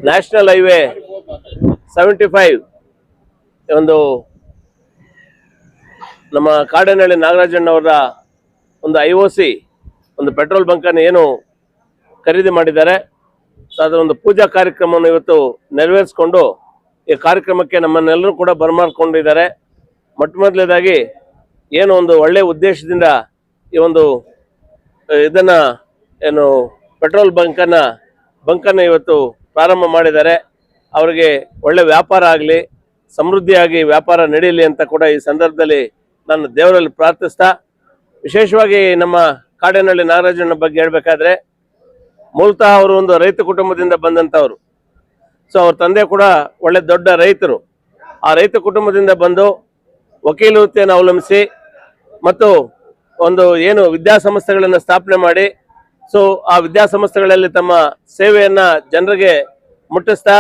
National highway 75 ಒಂದು ನಮ್ಮ ಕಾಡೇನಹಳ್ಳಿ ನಾಗರಾಜಣ್ಣವರ ಒಂದು IOC ಒಂದು ಪೆಟ್ರೋಲ್ ಬಂಕನ್ನು ಏನು ಖರೀದಿ ಮಾಡಿದ್ದಾರೆ. ಸೊ ಅದರ ಒಂದು ಪೂಜಾ ಕಾರ್ಯಕ್ರಮವನ್ನು ಇವತ್ತು ನೆರವೇರಿಸಿಕೊಂಡು ಈ ಕಾರ್ಯಕ್ರಮಕ್ಕೆ ನಮ್ಮನ್ನೆಲ್ಲರೂ ಕೂಡ ಬರಮಾಡಿಕೊಂಡಿದ್ದಾರೆ. ಮೊದಲನೇದಾಗಿ ಏನು ಒಂದು ಒಳ್ಳೆಯ ಉದ್ದೇಶದಿಂದ ಈ ಒಂದು ಇದನ್ನ ಏನು ಪೆಟ್ರೋಲ್ ಬಂಕನ್ನು ಇವತ್ತು ಪ್ರಾರಂಭ ಮಾಡಿದ್ದಾರೆ. ಅವರಿಗೆ ಒಳ್ಳೆ ವ್ಯಾಪಾರ ಆಗಲಿ, ಸಮೃದ್ಧಿಯಾಗಿ ವ್ಯಾಪಾರ ನಡೆಯಲಿ ಅಂತ ಕೂಡ ಈ ಸಂದರ್ಭದಲ್ಲಿ ನಾನು ದೇವರಲ್ಲಿ ಪ್ರಾರ್ಥಿಸ್ತಾ, ವಿಶೇಷವಾಗಿ ನಮ್ಮ ಕಾಡೇನಹಳ್ಳಿ ನಾಗರಾಜಣ್ಣ ಬಗ್ಗೆ ಹೇಳಬೇಕಾದ್ರೆ, ಮೂಲತಃ ಅವರು ಒಂದು ರೈತ ಕುಟುಂಬದಿಂದ ಬಂದಂಥವ್ರು. ಸೊ ಅವ್ರ ತಂದೆ ಕೂಡ ಒಳ್ಳೆ ದೊಡ್ಡ ರೈತರು. ಆ ರೈತ ಕುಟುಂಬದಿಂದ ಬಂದು ವಕೀಲ ವೃತ್ತಿಯನ್ನು ಅವಲಂಬಿಸಿ ಮತ್ತು ಒಂದು ಏನು ವಿದ್ಯಾಸಂಸ್ಥೆಗಳನ್ನು ಸ್ಥಾಪನೆ ಮಾಡಿ, ಸೊ ಆ ವಿದ್ಯಾಸಂಸ್ಥೆಗಳಲ್ಲಿ ತಮ್ಮ ಸೇವೆಯನ್ನು ಜನರಿಗೆ ಮುಟ್ಟಿಸ್ತಾ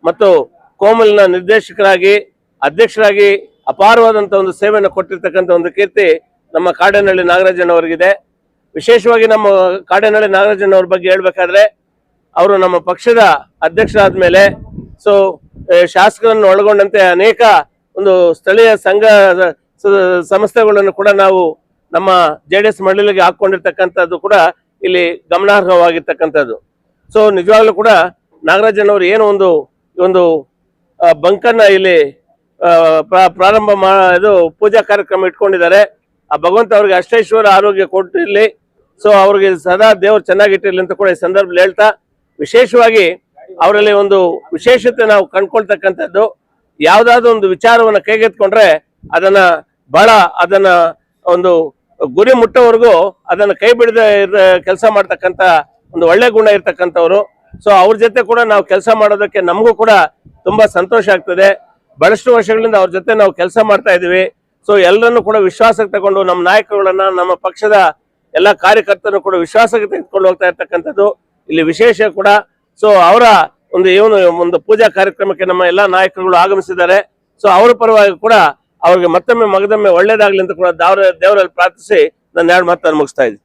ಮತ್ತು ಕೋಮಲ್ನ ನಿರ್ದೇಶಕರಾಗಿ ಅಧ್ಯಕ್ಷರಾಗಿ ಅಪಾರವಾದಂಥ ಒಂದು ಸೇವೆಯನ್ನು ಕೊಟ್ಟಿರ್ತಕ್ಕಂಥ ಒಂದು ಕೀರ್ತಿ ನಮ್ಮ ಕಾಡೇನಹಳ್ಳಿ ನಾಗರಾಜಣ್ಣವರಿಗಿದೆ. ವಿಶೇಷವಾಗಿ ನಮ್ಮ ಕಾಡೇನಹಳ್ಳಿ ನಾಗರಾಜಣ್ಣವ್ರ ಬಗ್ಗೆ ಹೇಳಬೇಕಾದ್ರೆ, ಅವರು ನಮ್ಮ ಪಕ್ಷದ ಅಧ್ಯಕ್ಷರಾದ ಮೇಲೆ ಸೊ ಶಾಸಕರನ್ನು ಒಳಗೊಂಡಂತೆ ಅನೇಕ ಒಂದು ಸ್ಥಳೀಯ ಸಂಘ ಸಂಸ್ಥೆಗಳನ್ನು ಕೂಡ ನಾವು ನಮ್ಮ JDS ಮಂಡಳಿಗೆ ಹಾಕೊಂಡಿರ್ತಕ್ಕಂಥದ್ದು ಕೂಡ ಇಲ್ಲಿ ಗಮನಾರ್ಹವಾಗಿರ್ತಕ್ಕಂಥದ್ದು. ಸೊ ನಿಜವಾಗ್ಲೂ ಕೂಡ ನಾಗರಾಜಣ್ಣವರು ಏನು ಒಂದು ಬಂಕನ್ನ ಇಲ್ಲಿ ಪ್ರಾರಂಭ ಇದು ಪೂಜಾ ಕಾರ್ಯಕ್ರಮ ಇಟ್ಕೊಂಡಿದ್ದಾರೆ. ಆ ಭಗವಂತ ಅವ್ರಿಗೆ ಅಷ್ಟೈಶ್ವರ ಆರೋಗ್ಯ ಕೊಟ್ಟಿರಲಿ. ಸೊ ಅವ್ರಿಗೆ ಸದಾ ದೇವರು ಚೆನ್ನಾಗಿಟ್ಟಿರ್ಲಿ ಅಂತ ಕೂಡ ಈ ಸಂದರ್ಭದಲ್ಲಿ ಹೇಳ್ತಾ, ವಿಶೇಷವಾಗಿ ಅವರಲ್ಲಿ ಒಂದು ವಿಶೇಷತೆ ನಾವು ಕಂಡ್ಕೊಳ್ತಕ್ಕಂಥದ್ದು, ಯಾವ್ದಾದ್ರು ಒಂದು ವಿಚಾರವನ್ನ ಕೈಗೆತ್ಕೊಂಡ್ರೆ ಅದನ್ನ ಒಂದು ಗುರಿ ಮುಟ್ಟೋವರೆಗೂ ಅದನ್ನ ಕೈ ಬಿಡದ ಕೆಲಸ ಮಾಡ್ತಕ್ಕಂಥ ಒಂದು ಒಳ್ಳೆ ಗುಣ ಇರ್ತಕ್ಕಂಥವ್ರು. ಸೊ ಅವ್ರ ಜೊತೆ ಕೂಡ ನಾವು ಕೆಲಸ ಮಾಡೋದಕ್ಕೆ ನಮಗೂ ಕೂಡ ತುಂಬಾ ಸಂತೋಷ ಆಗ್ತದೆ. ಬಹಳಷ್ಟು ವರ್ಷಗಳಿಂದ ಅವ್ರ ಜೊತೆ ನಾವು ಕೆಲಸ ಮಾಡ್ತಾ ಇದೀವಿ. ಸೊ ಎಲ್ಲರನ್ನು ಕೂಡ ವಿಶ್ವಾಸಕ್ಕೆ ತಗೊಂಡು ನಮ್ಮ ನಾಯಕರುಗಳನ್ನ, ನಮ್ಮ ಪಕ್ಷದ ಎಲ್ಲ ಕಾರ್ಯಕರ್ತರನ್ನು ಕೂಡ ವಿಶ್ವಾಸಕ್ಕೆ ತೆಗೆದುಕೊಂಡು ಹೋಗ್ತಾ ಇರ್ತಕ್ಕಂಥದ್ದು ಇಲ್ಲಿ ವಿಶೇಷ ಕೂಡ. ಸೊ ಅವರ ಒಂದು ಪೂಜಾ ಕಾರ್ಯಕ್ರಮಕ್ಕೆ ನಮ್ಮ ಎಲ್ಲಾ ನಾಯಕರುಗಳು ಆಗಮಿಸಿದ್ದಾರೆ. ಸೊ ಅವರ ಪರವಾಗಿ ಕೂಡ ಅವ್ರಿಗೆ ಮತ್ತೊಮ್ಮೆ ಒಳ್ಳೇದಾಗ್ಲಿ ಅಂತ ಕೂಡ ದೇವರಲ್ಲಿ ಪ್ರಾರ್ಥಿಸಿ ನನ್ನ 2 ಮಾತನ್ನು ಮುಗಿಸ್ತಾ ಇದ್ದೀನಿ.